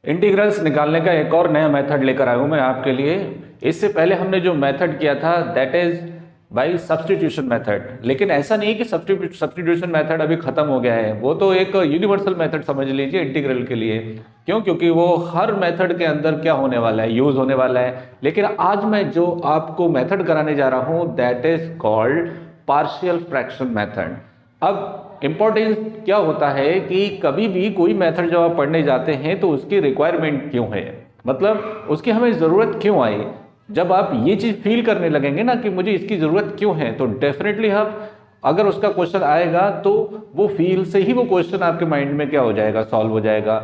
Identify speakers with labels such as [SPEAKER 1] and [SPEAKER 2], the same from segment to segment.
[SPEAKER 1] Integrals निकालने का एक और नया मेथड लेकर आया हूं मैं आपके लिए। इससे पहले हमने जो मेथड किया था that is by substitution method, लेकिन ऐसा नहीं है कि सब्स्टिट्यूशन मेथड अभी खत्म हो गया है, वो तो एक यूनिवर्सल मेथड समझ लीजिए इंटीग्रल के लिए। क्यों? क्योंकि वो हर मेथड के अंदर क्या होने वाला है, यूज होने वाला है। लेकिन आज मैं जो आपको मेथड कराने जा रहा हूं that is called partial fraction method. अब इंपॉर्टेंस क्या होता है कि कभी भी कोई मेथड जब आप पढ़ने जाते हैं तो उसकी रिक्वायरमेंट क्यों है, मतलब उसकी हमें ज़रूरत क्यों आई। जब आप ये चीज़ फील करने लगेंगे ना कि मुझे इसकी ज़रूरत क्यों है, तो डेफिनेटली आप अगर उसका क्वेश्चन आएगा तो वो फील से ही वो क्वेश्चन आपके माइंड में क्या हो जाएगा, सॉल्व हो जाएगा।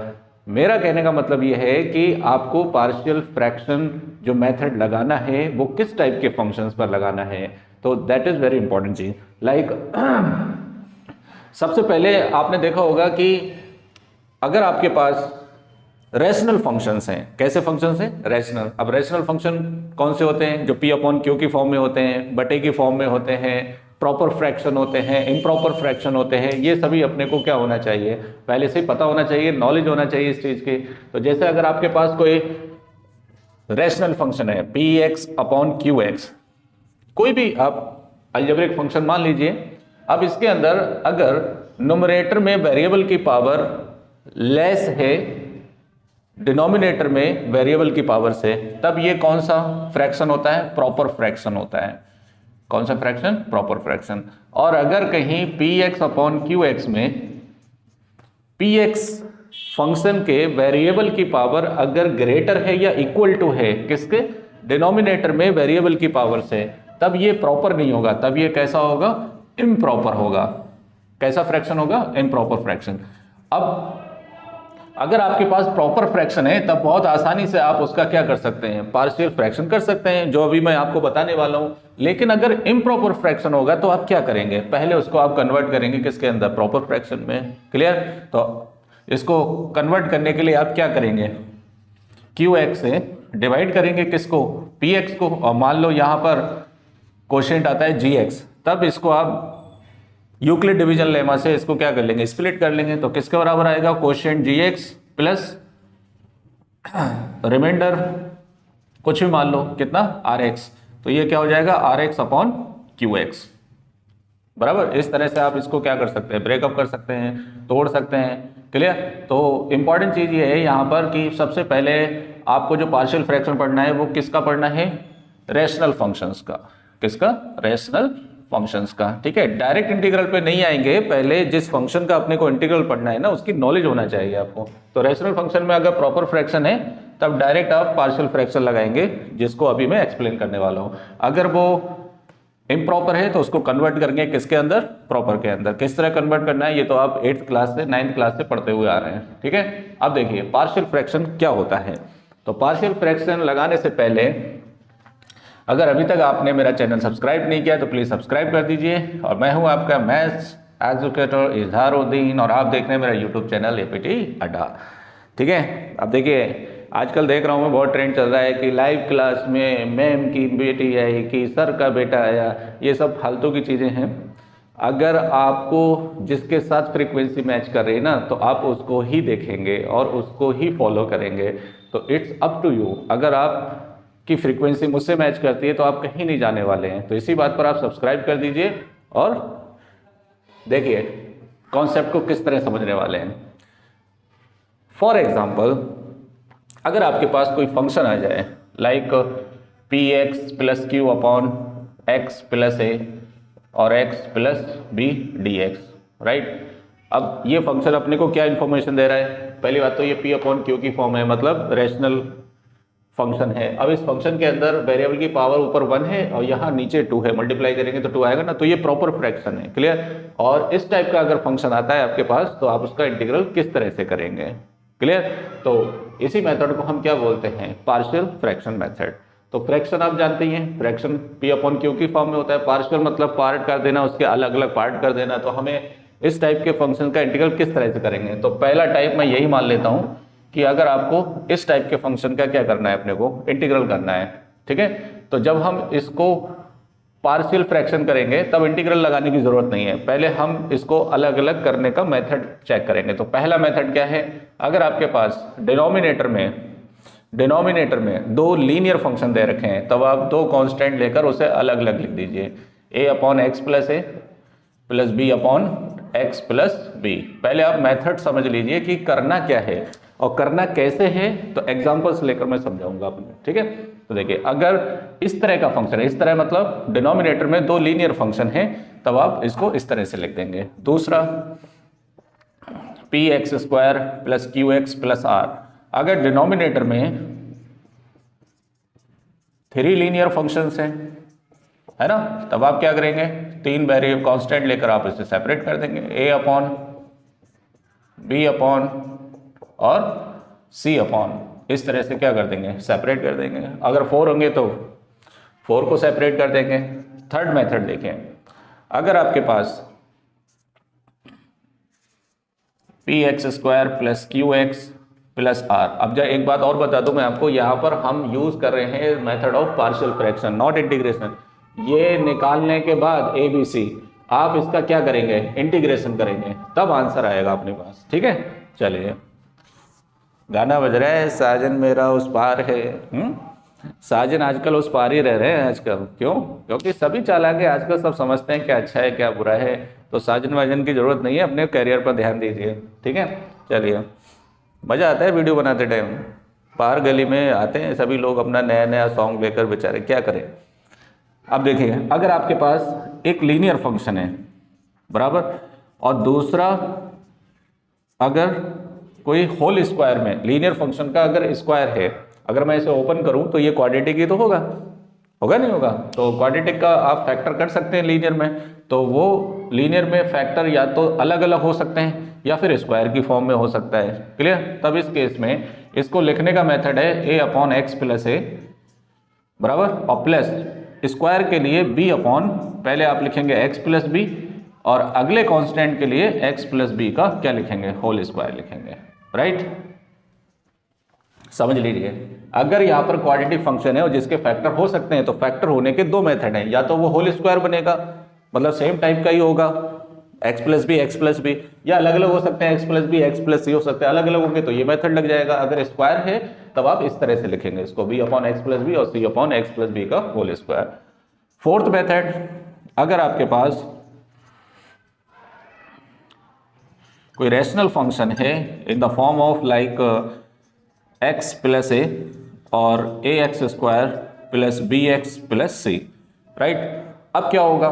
[SPEAKER 1] मेरा कहने का मतलब ये है कि आपको पार्शियल फ्रैक्शन जो मेथड लगाना है वो किस टाइप के फंक्शंस पर लगाना है, तो that is very important cheese. Like सबसे पहले आपने देखा होगा कि अगर आपके पास रैशनल फंक्शंस हैं, कैसे फंक्शंस हैं? रैशनल। अब रैशनल फंक्शन कौन से होते हैं? जो पी अपॉन क्यू की फॉर्म में होते हैं, बटे की फॉर्म में होते हैं, प्रॉपर फ्रैक्शन होते हैं, इम्प्रॉपर फ्रैक्शन होते हैं। ये सभी अपने को क्या होना चाहिए, पहले से ही पता होना चाहिए, नॉलेज होना चाहिए इस चीज़ की। तो जैसे अगर आपके पास कोई रैशनल फंक्शन है P x upon Q x, कोई भी आप अलजेब्रिक फंक्शन मान लीजिए। अब इसके अंदर अगर न्यूमरेटर में वेरिएबल की पावर लेस है डिनोमिनेटर में वेरिएबल की पावर से, तब ये कौन सा फ्रैक्शन होता है? प्रॉपर फ्रैक्शन होता है। कौन सा फ्रैक्शन? Proper fraction. और अगर कहीं P x upon Q x में पी एक्स फंक्शन के वेरिएबल की पावर अगर ग्रेटर है या इक्वल टू है किसके? डिनोमिनेटर में वेरिएबल की पावर से, तब ये प्रॉपर नहीं होगा, तब ये कैसा होगा? इम्प्रॉपर होगा। कैसा फ्रैक्शन होगा? Improper fraction. अब अगर आपके पास प्रॉपर फ्रैक्शन है तब बहुत आसानी से आप उसका क्या कर सकते हैं? पार्शियल फ्रैक्शन कर सकते हैं, जो अभी मैं आपको बताने वाला हूं। लेकिन अगर इम्प्रॉपर फ्रैक्शन होगा तो आप क्या करेंगे? पहले उसको आप कन्वर्ट करेंगे किसके अंदर? प्रॉपर फ्रैक्शन में। क्लियर? तो इसको कन्वर्ट करने के लिए आप क्या करेंगे? क्यू एक्स से डिवाइड करेंगे किसको? पी एक्स को। और मान लो यहां पर कोशेंट आता है जी एक्स, तब इसको आप यूक्लिड डिवीजन लेमा से इसको क्या कर लेंगे? स्प्लिट कर लेंगे। तो किसके बराबर आएगा? Quotient G x plus remainder कुछ भी मान लो कितना? R x. तो ये क्या हो जाएगा? R x upon Q x. बराबर। इस तरह से आप इसको क्या कर सकते हैं? ब्रेकअप कर सकते हैं, तोड़ सकते हैं। क्लियर? तो इंपॉर्टेंट चीज ये है यहाँ पर कि सबसे पहले आपको जो पार्शियल फ्रैक्शन पढ़ना है वो किसका पढ़ना है? रैशनल फंक्शंस का। किसका? रैशनल फंक्शंस का। ठीक है, डायरेक्ट इंटीग्रल पे नहीं आएंगे, पहले जिस फंक्शन का अपने को इंटीग्रल पढ़ना है ना उसकी नॉलेज होना चाहिए आपको। तो रैशनल फंक्शन में अगर प्रॉपर फ्रैक्शन है तब डायरेक्ट आप पार्शियल फ्रैक्शन लगाएंगे, जिसको अभी मैं एक्सप्लेन करने वाला हूं। अगर वो इम्प्रॉपर है तो उसको कन्वर्ट करेंगे किसके अंदर? प्रॉपर के अंदर। किस तरह कन्वर्ट करना है ये तो आप 8th क्लास से 9th क्लास से पढ़ते हुए आ रहे हैं। ठीक है, अब देखिए पार्शियल फ्रैक्शन क्या होता है। तो पार्शियल फ्रैक्शन लगाने से पहले अगर अभी तक आपने मेरा चैनल सब्सक्राइब नहीं किया तो प्लीज़ सब्सक्राइब कर दीजिए। और मैं हूं आपका मैथ्स एजुकेटर इजहारुद्दीन और आप देख रहे हैं मेरा यूट्यूब चैनल एपीटी अड्डा। ठीक है, अब देखिए आजकल देख रहा हूं मैं बहुत ट्रेंड चल रहा है कि लाइव क्लास में मैम की बेटी आई कि सर का बेटा आया, ये सब फालतू की चीज़ें हैं। अगर आपको जिसके साथ फ्रीक्वेंसी मैच कर रही है ना तो आप उसको ही देखेंगे और उसको ही फॉलो करेंगे। तो इट्स अप टू यू। अगर आप की फ्रीक्वेंसी मुझसे मैच करती है तो आप कहीं नहीं जाने वाले हैं। तो इसी बात पर आप सब्सक्राइब कर दीजिए और देखिए कॉन्सेप्ट को किस तरह समझने वाले हैं। फॉर एग्जाम्पल अगर आपके पास कोई फंक्शन आ जाए like p x plus q upon x plus a और x plus b d x, right. अब ये फंक्शन अपने को क्या इंफॉर्मेशन दे रहा है? पहली बात तो ये पी अपॉन क्यू की फॉर्म है, मतलब रैशनल फंक्शन है। अब इस फंक्शन के अंदर वेरिएबल की पावर ऊपर 1 है और यहाँ नीचे 2 है, मल्टीप्लाई करेंगे तो 2 आएगा ना, तो ये प्रॉपर फ्रैक्शन है। क्लियर? और इस टाइप का अगर फंक्शन आता है आपके पास तो आप उसका इंटीग्रल किस तरह से करेंगे? क्लियर? तो इसी मेथड को हम क्या बोलते हैं? Partial fraction method. तो फ्रैक्शन आप जानते ही हैं, फ्रैक्शन पी अपॉन क्यू की फॉर्म में होता है। पार्शियल मतलब पार्ट कर देना, उसके अलग अलग पार्ट कर देना। तो हमें इस टाइप के फंक्शन का इंटीग्रल किस तरह से करेंगे? तो पहला टाइप मैं यही मान लेता हूं कि अगर आपको इस टाइप के फंक्शन का क्या करना है, अपने को इंटीग्रल करना है। ठीक है, तो जब हम इसको पार्शियल फ्रैक्शन करेंगे तब इंटीग्रल लगाने की जरूरत नहीं है, पहले हम इसको अलग अलग करने का मेथड चेक करेंगे। तो पहला मेथड क्या है, अगर आपके पास डिनोमिनेटर में दो लीनियर फंक्शन दे रखे हैं तब आप दो कांस्टेंट लेकर उसे अलग अलग लिख दीजिए, a upon x plus a plus B upon x plus b. पहले आप मेथड समझ लीजिए कि करना क्या है और करना कैसे है, तो एग्जांपल्स लेकर मैं समझाऊंगा आपको, ठीक है। तो देखिए, अगर इस तरह का फंक्शन है, इस तरह मतलब डिनोमिनेटर में दो लीनियर फंक्शन है, तब आप इसको इस तरह से लिख देंगे। दूसरा P x square plus Q x plus R, अगर डिनोमिनेटर में थ्री लीनियर फंक्शंस हैं, है ना, तब आप क्या करेंगे, तीन वेरिएबल कांस्टेंट लेकर आप इसे सेपरेट कर देंगे, ए अपॉन बी अपॉन और सी अपॉन, इस तरह से क्या कर देंगे, सेपरेट कर देंगे। अगर फोर होंगे तो फोर को सेपरेट कर देंगे। थर्ड मेथड देखें, अगर आपके पास p x square plus Q x plus r, अब जब एक बात और बता दूं मैं आपको, यहाँ पर हम यूज कर रहे हैं method of partial fraction, not integration. ये निकालने के बाद ए बी सी आप इसका क्या करेंगे, इंटीग्रेशन करेंगे, तब आंसर आएगा अपने पास, ठीक है। चलिए, गाना बज रहा है, साजन मेरा उस पार है। साजन आजकल उस पार ही रह रहे हैं आजकल, क्यों, क्योंकि सभी चालाक है आजकल, सब समझते हैं क्या अच्छा है क्या बुरा है, तो साजन वाजन की जरूरत नहीं है, अपने करियर पर ध्यान दीजिए, ठीक है। चलिए, मज़ा आता है वीडियो बनाते टाइम, बाहर गली में आते हैं सभी लोग अपना नया नया सॉन्ग लेकर, बेचारे क्या करें। अब देखिए, अगर आपके पास एक लीनियर फंक्शन है बराबर, और दूसरा अगर कोई होल स्क्वायर में लीनियर फंक्शन का अगर स्क्वायर है, अगर मैं इसे ओपन करूं तो ये क्वाड्रेटिक ही तो होगा नहीं होगा, तो क्वाड्रेटिक का आप फैक्टर कर सकते हैं लीनियर में, तो वो लीनियर में फैक्टर या तो अलग अलग हो सकते हैं या फिर स्क्वायर की फॉर्म में हो सकता है, क्लियर। तब इस केस में इसको लिखने का मेथड है ए अपॉन एक्स प्लस ए बराबर, और प्लस स्क्वायर के लिए बी अपॉन, पहले आप लिखेंगे एक्स प्लस बी, और अगले कांस्टेंट के लिए एक्स प्लस बी का क्या लिखेंगे, होल स्क्वायर लिखेंगे, राइट। समझ लीजिए, अगर यहाँ पर क्वाड्रेटिक फंक्शन है और जिसके फैक्टर हो सकते हैं, तो फैक्टर होने के दो मेथड हैं, या तो वो होल स्क्वायर बनेगा, मतलब सेम टाइप का ही होगा, एक्स प्लस बी, या अलग अलग हो सकते हैं, एक्स प्लस सी हो सकते हैं, अलग अलग होंगे तो ये मेथड लग जाएगा। अगर स्क्वायर है तब आप इस तरह से लिखेंगे इसको, b upon x plus b और c upon x plus b का होल स्क्वायर। फोर्थ मेथड, अगर आपके पास कोई रैशनल फंक्शन है in the form of like x plus a और a x square plus b x plus c, right. अब क्या होगा,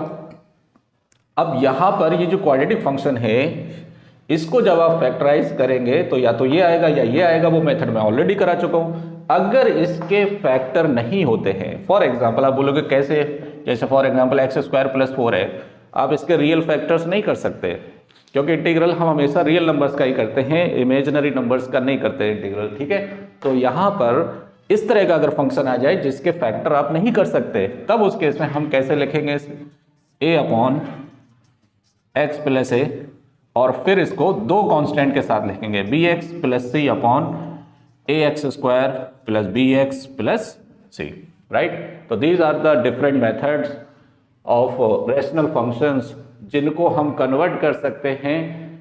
[SPEAKER 1] अब यहां पर ये जो क्वाड्रेटिक फंक्शन है, इसको जब आप फैक्टराइज करेंगे तो या तो ये आएगा या ये आएगा, वो मेथड मैं ऑलरेडी करा चुका हूं। अगर इसके फैक्टर नहीं होते हैं, फॉर एग्जांपल आप बोलोगे कैसे, जैसे for example x square plus 4 है, आप इसके रियल फैक्टर्स नहीं कर सकते, क्योंकि इंटीग्रल हम हमेशा रियल नंबर्स का ही करते हैं, इमेजिनरी नंबर्स का नहीं करते इंटीग्रल, ठीक है। तो यहाँ पर इस तरह का अगर फंक्शन आ जाए जिसके फैक्टर आप नहीं कर सकते, तब उस केस में हम कैसे लिखेंगे, a upon x plus a, और फिर इसको दो कांस्टेंट के साथ लिखेंगे, b x plus c upon a x square plus b x plus c, right. तो these are the different methods of rational functions, जिनको हम कन्वर्ट कर सकते हैं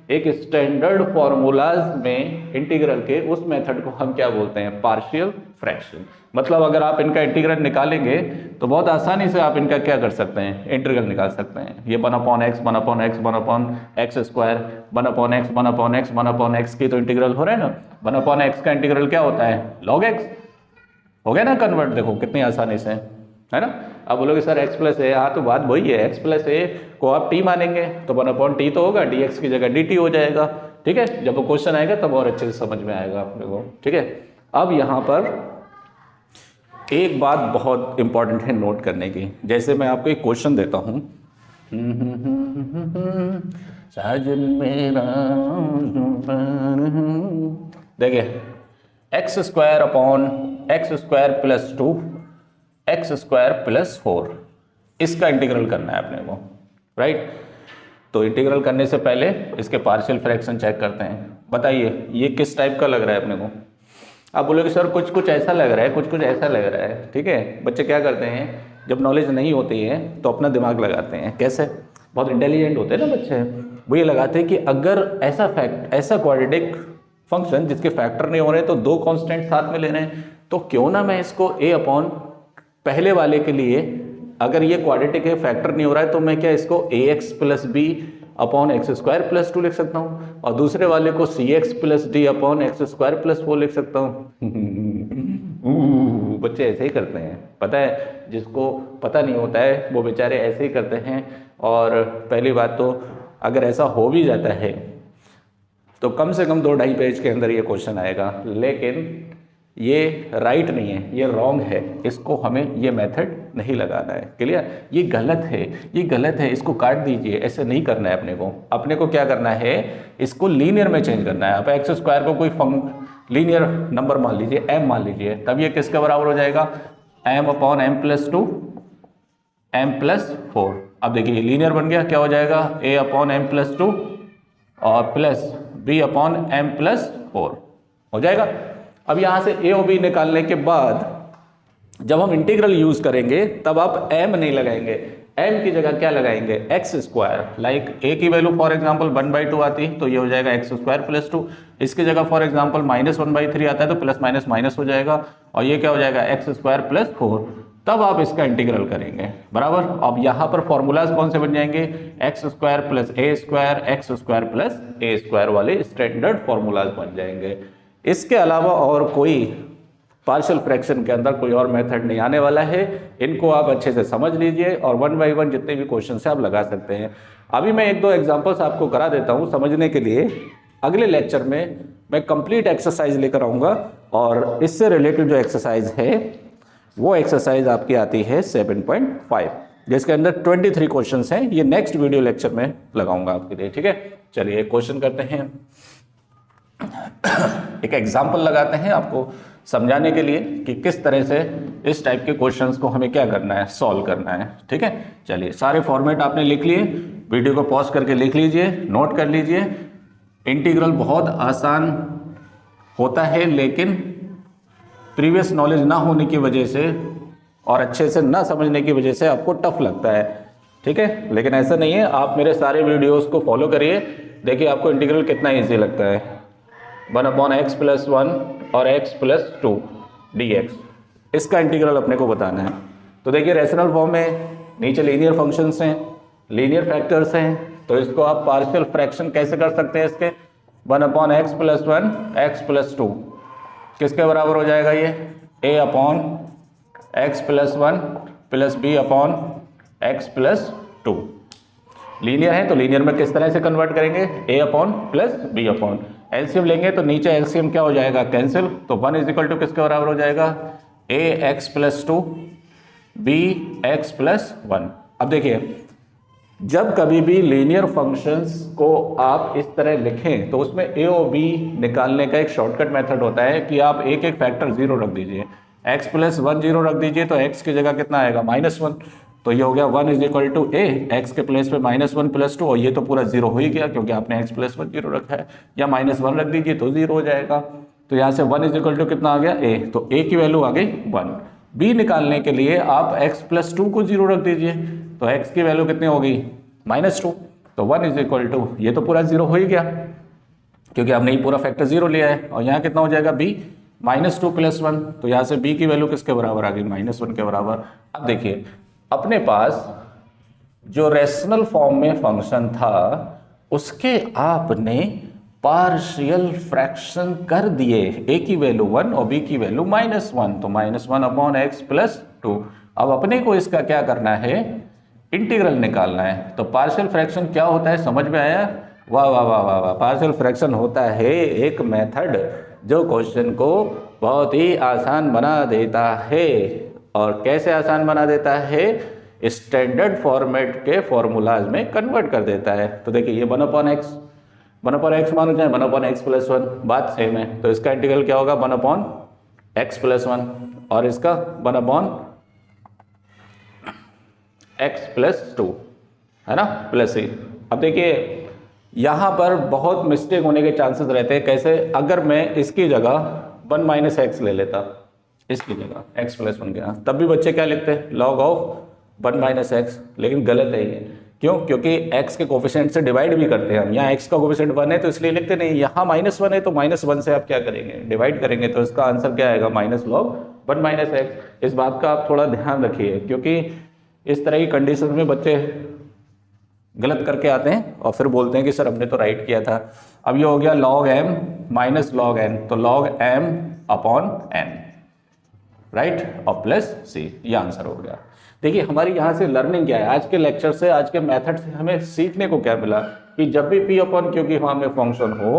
[SPEAKER 1] एक स्टैंडर्ड फॉर्मूलाज में इंटीग्रल के, उस मेथड को हम क्या बोलते हैं, पार्शियल फ्रैक्शन। मतलब अगर आप इनका इंटीग्रल निकालेंगे तो बहुत आसानी से आप इनका क्या कर सकते हैं, इंटीग्रल निकाल सकते हैं। ये 1 upon x, 1 upon x, 1 upon x square, 1 upon x, 1 upon x, 1 upon x की तो इंटीग्रल हो रहा है ना, 1 अपॉन एक्स का इंटीग्रल क्या होता है, लॉग एक्स, हो गया ना कन्वर्ट, देखो कितनी आसानी से, है ना। अब बोलोगे सर एक्स प्लस ए, हाँ तो बात वही है, एक्स प्लस ए को आप टी मानेंगे तो 1 अपॉन टी तो होगा, डी एक्स की जगह डी टी हो जाएगा, ठीक है। जब वो क्वेश्चन आएगा तब और अच्छे से समझ में आएगा आप लोगों को, ठीक है। अब यहाँ पर एक बात बहुत इंपॉर्टेंट है नोट करने की, जैसे मैं आपको एक क्वेश्चन देता हूँ, साजन मेरा, देखिए x square upon x square plus 2 x square plus 4, इसका इंटीग्रल करना है अपने को, राइट। तो इंटीग्रल करने से पहले इसके पार्शियल फ्रैक्शन चेक करते हैं। बताइए ये किस टाइप का लग रहा है अपने को, आप बोलोगे सर कुछ कुछ ऐसा लग रहा है, कुछ कुछ ऐसा लग रहा है, ठीक है। बच्चे क्या करते हैं, जब नॉलेज नहीं होती है तो अपना दिमाग लगाते हैं। कैसे? बहुत इंटेलिजेंट होते हैं ना बच्चे, वो ये लगाते हैं कि अगर ऐसा क्वाड्रेटिक फंक्शन जिसके फैक्टर नहीं हो रहे तो दो कांस्टेंट साथ में ले रहे हैं, तो क्यों ना मैं इसको a अपॉन पहले वाले के लिए, अगर ये क्वाड्रेटिक है फैक्टर नहीं हो रहा है, तो मैं क्या इसको ax plus B upon x square plus 2 लिख सकता हूँ, और दूसरे वाले को cx plus D upon x square plus 4 लिख सकता हूँ। बच्चे ऐसे ही करते हैं, पता है, जिसको पता नहीं होता है वो बेचारे ऐसे ही करते हैं। और पहली बात तो अगर ऐसा हो भी जाता है तो कम से कम 2-2.5 पेज के अंदर ये क्वेश्चन आएगा, लेकिन ये राइट नहीं है, ये रॉन्ग है, इसको हमें ये मेथड नहीं लगाना है। क्लियर? ये गलत है, ये गलत है, इसको काट दीजिए, ऐसे नहीं करना है अपने को क्या करना है, इसको लीनियर में चेंज करना है। आप एक्स स्क्वायर को कोई लीनियर नंबर मान लीजिए, m मान लीजिए, तब ये किसके बराबर हो जाएगा, m upon m plus 2 m plus 4। अब देखिए लीनियर बन गया, क्या हो जाएगा, a अपॉन m प्लस 2 और plus b upon m plus 4 हो जाएगा। अब यहाँ से a और b निकालने के बाद जब हम इंटीग्रल यूज करेंगे तब आप m नहीं लगाएंगे, m की जगह क्या लगाएंगे, एक्स स्क्वायर। लाइक a की वैल्यू फॉर एग्जांपल 1/2 आती है तो ये हो जाएगा एक्स स्क्वायर प्लस 2, इसकी जगह फॉर एग्जांपल -1/3 आता है तो प्लस माइनस माइनस हो जाएगा, और ये क्या हो जाएगा, एक्स स्क्वायर प्लस 4। तब आप इसका इंटीग्रल करेंगे, बराबर। अब यहाँ पर फॉर्मूलाज कौन से बन जाएंगे, एक्स स्क्वायर प्लस ए स्क्वायर, एक्स स्क्वायर प्लस ए स्क्वायर वाले स्टैंडर्ड फॉर्मूलाज बन जाएंगे। इसके अलावा और कोई पार्शियल फ्रैक्शन के अंदर कोई और मेथड नहीं आने वाला है। इनको आप अच्छे से समझ लीजिए और 1 बाय 1 जितने भी क्वेश्चन है आप लगा सकते हैं। अभी मैं 1-2 एग्जांपल्स आपको करा देता हूं समझने के लिए। अगले लेक्चर में मैं कंप्लीट एक्सरसाइज लेकर आऊंगा और इससे रिलेटेड जो एक्सरसाइज है वो एक्सरसाइज आपकी आती है 7.5, जिसके अंदर 23 क्वेश्चन हैं। ये नेक्स्ट वीडियो लेक्चर में लगाऊंगा आपके लिए, ठीक है। चलिए क्वेश्चन करते हैं, एक एग्जाम्पल लगाते हैं आपको समझाने के लिए कि किस तरह से इस टाइप के क्वेश्चंस को हमें क्या करना है, सॉल्व करना है, ठीक है। चलिए सारे फॉर्मेट आपने लिख लिए, वीडियो को पॉज करके लिख लीजिए, नोट कर लीजिए। इंटीग्रल बहुत आसान होता है, लेकिन प्रीवियस नॉलेज ना होने की वजह से और अच्छे से ना समझने की वजह से आपको टफ लगता है, ठीक है। लेकिन ऐसा नहीं है, आप मेरे सारे वीडियोस को फॉलो करिए, देखिए आपको इंटीग्रल कितना ईजी लगता है। 1/x + 1 और x + 2 dx, इसका इंटीग्रल अपने को बताना है। तो देखिए रेशनल फॉर्म में नीचे लीनियर फंक्शंस हैं, लीनियर फैक्टर्स हैं, तो इसको आप पार्शियल फ्रैक्शन कैसे कर सकते हैं इसके, 1/x + 1 x + 2 किसके बराबर हो जाएगा, ये a/x + 1 + b/x + 2। लीनियर है तो लीनियर में किस तरह से कन्वर्ट करेंगे, a/ + b/। एलसीएम लेंगे तो नीचे एलसीएम क्या हो जाएगा, कैंसिल, तो 1 = किसके बराबर हो जाएगा, ax + 2 bx + 1। अब देखिए जब कभी भी लीनियर फंक्शंस को आप इस तरह लिखें तो उसमें a और b निकालने का एक शॉर्टकट मेथड होता है कि आप एक एक फैक्टर 0 रख दीजिए, x + 1 0 रख दीजिए तो x की जगह कितना आएगा, -1। तो ये हो गया 1 = a, x के प्लेस पे -1 + 2, और ये तो पूरा 0 हो ही गया क्योंकि आपने x + 1 0 रखा है, या -1 रख दीजिए तो 0 हो जाएगा। तो यहाँ से 1 = कितना आ गया, a, तो a की वैल्यू आ गई 1। b निकालने के लिए आप x + 2 को 0 रख दीजिए, तो x की वैल्यू कितनी हो गई, -2, तो 1 = ये तो पूरा 0 हो ही गया क्योंकि आपने ये पूरा फैक्टर 0 लिया है। और यहाँ कितना हो जाएगा, b -2 + 1, तो यहाँ से b की वैल्यू किसके बराबर आ गई, -1 के बराबर। अब देखिए अपने पास जो रेशनल फॉर्म में फंक्शन था उसके आपने पार्शियल फ्रैक्शन कर दिए, a की वैल्यू 1 और b की वैल्यू -1, तो -1/x + 2। अब अपने को इसका क्या करना है, इंटीग्रल निकालना है। तो पार्शियल फ्रैक्शन क्या होता है, समझ में आया, वाह वाह वाह वाह वाह। पार्शियल फ्रैक्शन होता है एक मेथड जो क्वेश्चन को बहुत ही आसान बना देता है। और कैसे आसान बना देता है, स्टैंडर्ड फॉर्मेट के फॉर्मूलाज में कन्वर्ट कर देता है। तो देखिए ये 1/x मानो चाहे 1/x + 1, बात सेम है। तो इसका इंटीग्रल क्या होगा, 1/x + 1 और इसका 1/x + 2, है ना, +c। अब देखिए यहाँ पर बहुत मिस्टेक होने के चांसेस रहते हैं। कैसे, अगर मैं इसकी जगह 1 - x ले लेता, इसकी जगह x प्लस 1 के, तब भी बच्चे क्या लिखते हैं, log ऑफ 1 माइनस एक्स, लेकिन गलत है ये। क्यों? क्योंकि x के कोफिशिएंट से डिवाइड भी करते हैं हम, यहाँ x का कोफिशिएंट 1 है तो इसलिए लिखते नहीं, यहाँ -1 है तो -1 से आप क्या करेंगे, डिवाइड करेंगे, तो इसका आंसर क्या आएगा, माइनस लॉग 1 माइनस एक्स। इस बात का आप थोड़ा ध्यान रखिए, क्योंकि इस तरह की कंडीशन में बच्चे गलत करके आते हैं और फिर बोलते हैं कि सर हमने तो राइट किया था। अब ये हो गया log m minus log n, तो log m upon n, right, और प्लस c, ये आंसर हो गया। देखिए हमारी यहाँ से लर्निंग क्या है, आज के लेक्चर से, आज के मेथड से हमें सीखने को क्या मिला कि जब भी p अपॉन q की फॉर्म में फंक्शन हो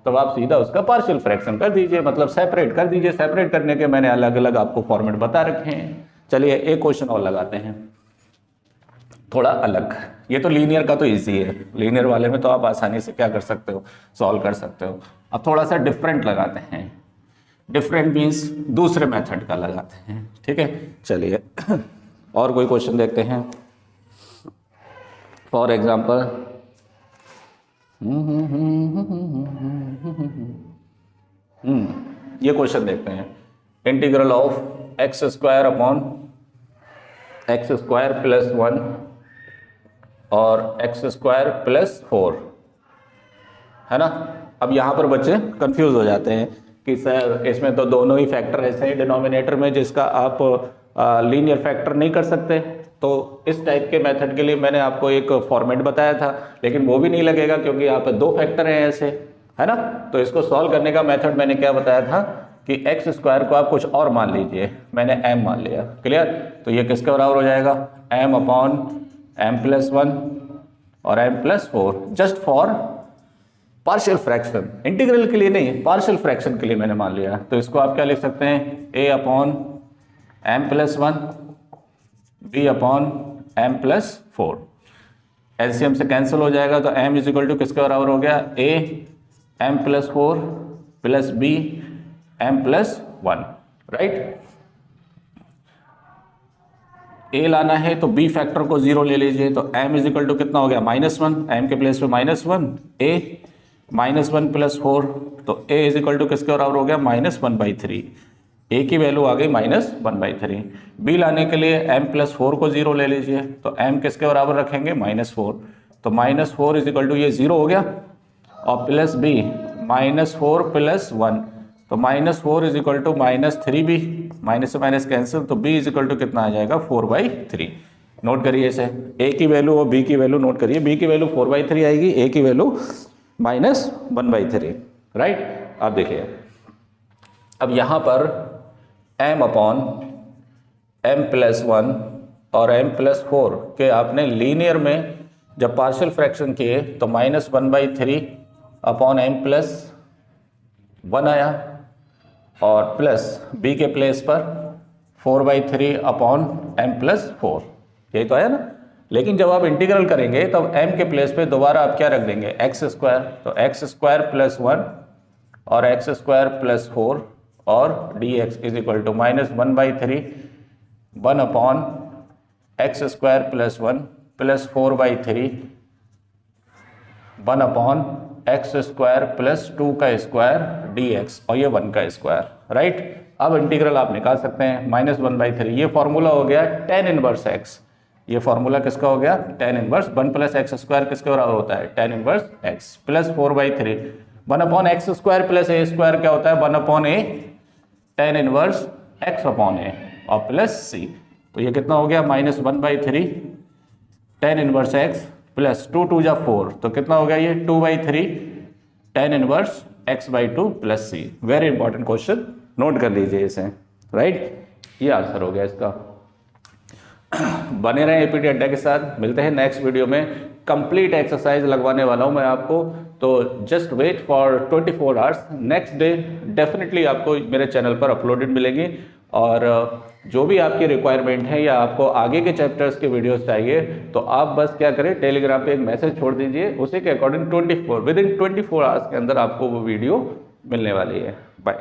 [SPEAKER 1] तब आप सीधा उसका पार्शियल फ्रैक्शन कर दीजिए, मतलब सेपरेट कर दीजिए। सेपरेट करने के मैंने अलग अलग आपको फॉर्मेट बता रखे हैं। चलिए एक क्वेश्चन और लगाते हैं, थोड़ा अलग। ये तो लीनियर का तो इजी है, लीनियर वाले में तो आप आसानी से क्या कर सकते हो, सॉल्व कर सकते हो। अब थोड़ा सा डिफरेंट लगाते हैं, डिफरेंट मीन्स दूसरे मेथड का लगाते हैं, ठीक है। चलिए और कोई क्वेश्चन देखते हैं। फॉर एग्जाम्पल ये क्वेश्चन देखते हैं, integral of x square upon x square plus 1 और एक्स स्क्वायर प्लस 4, है ना। अब यहाँ पर बच्चे कंफ्यूज हो जाते हैं कि सर इसमें तो दोनों ही फैक्टर ऐसे हैं डिनोमिनेटर में जिसका आप लीनियर फैक्टर नहीं कर सकते। तो इस टाइप के मेथड के लिए मैंने आपको एक फॉर्मेट बताया था, लेकिन वो भी नहीं लगेगा क्योंकि यहाँ पे दो फैक्टर हैं ऐसे, है ना। तो इसको सॉल्व करने का मेथड मैंने क्या बताया था कि एक्स स्क्वायर को आप कुछ और मान लीजिए, मैंने m मान लिया, क्लियर। तो ये किसके बराबर हो जाएगा, m अपॉन m प्लस 1 और m plus 4, just for partial fraction, integral के लिए नहीं, पार्शियल फ्रैक्शन के लिए मैंने मान लिया। तो इसको आप क्या लिख सकते हैं, a upon m plus 1 b upon m plus 4। LCM से कैंसिल हो जाएगा तो m इज इक्वल टू किसके बराबर हो गया, a m plus 4 plus b m plus 1, right. a लाना है तो b फैक्टर को 0 ले लीजिए, तो m इज इक्वल टू कितना हो गया, -1, m के प्लेस पे -1, a -1 प्लस 4, तो a इज इक्वल टू किसके बराबर हो गया, -1/3। a की वैल्यू आ गई -1/3। b लाने के लिए m प्लस 4 को 0 ले लीजिए, तो m किसके बराबर रखेंगे, -4, तो -4 इज इक्वल टू ये 0 हो गया, और प्लस b -4 प्लस 1, तो -4 is equal to -3b, minus से माइनस कैंसिल, तो b इज इक्वल टू कितना आ जाएगा, 4/3। नोट करिए इसे, a की वैल्यू और b की वैल्यू नोट करिए, b की वैल्यू 4/3 आएगी, a की वैल्यू -1/3, राइट। अब देखिए, अब यहाँ पर m अपॉन m प्लस 1 और m प्लस 4 के आपने लीनियर में जब पार्शियल फ्रैक्शन किए तो -1/3 अपॉन m प्लस 1 आया, और प्लस b के प्लेस पर 4/3 अपॉन m प्लस 4, यही तो आया ना। लेकिन जब आप इंटीग्रल करेंगे तब m के प्लेस पे दोबारा आप क्या रख देंगे, एक्स स्क्वायर, तो एक्स स्क्वायर प्लस 1 और एक्स स्क्वायर प्लस 4 और dx is equal to -1/3 1 upon x square plus 1 plus 4/3 1 upon x square plus 2 का स्क्वायर dx, और ये 1 का स्क्वायर, राइट। अब इंटीग्रल आप निकाल सकते हैं, -1/3, ये फॉर्मूला हो गया tan इनवर्स x, ये फॉर्मूला किसका हो गया, tan inverse 1 plus x square किसके बराबर होता है, tan inverse x, plus 4/3 1 upon x square plus a square क्या होता है, 1 upon a tan inverse x upon a, और प्लस c, तो ये कितना हो गया, -1/3 tan इनवर्स x प्लस 2 2 जा 4, तो कितना हो गया ये 2/3 tan inverse x/2 plus c। Very important question, note कर लीजिए इसे, राइट। ये आंसर हो गया इसका। बने रहें एपीटी अड्डा के साथ, मिलते हैं नेक्स्ट वीडियो में। कंप्लीट एक्सरसाइज लगवाने वाला हूं मैं आपको, तो just wait for 24 hours. Next day definitely आपको मेरे चैनल पर अपलोडेड मिलेंगी, और जो भी आपकी रिक्वायरमेंट है या आपको आगे के चैप्टर्स के वीडियोस चाहिए तो आप बस क्या करें, टेलीग्राम पे एक मैसेज छोड़ दीजिए, उसी के अकॉर्डिंग विद इन 24 आवर्स के अंदर आपको वो वीडियो मिलने वाली है। बाय।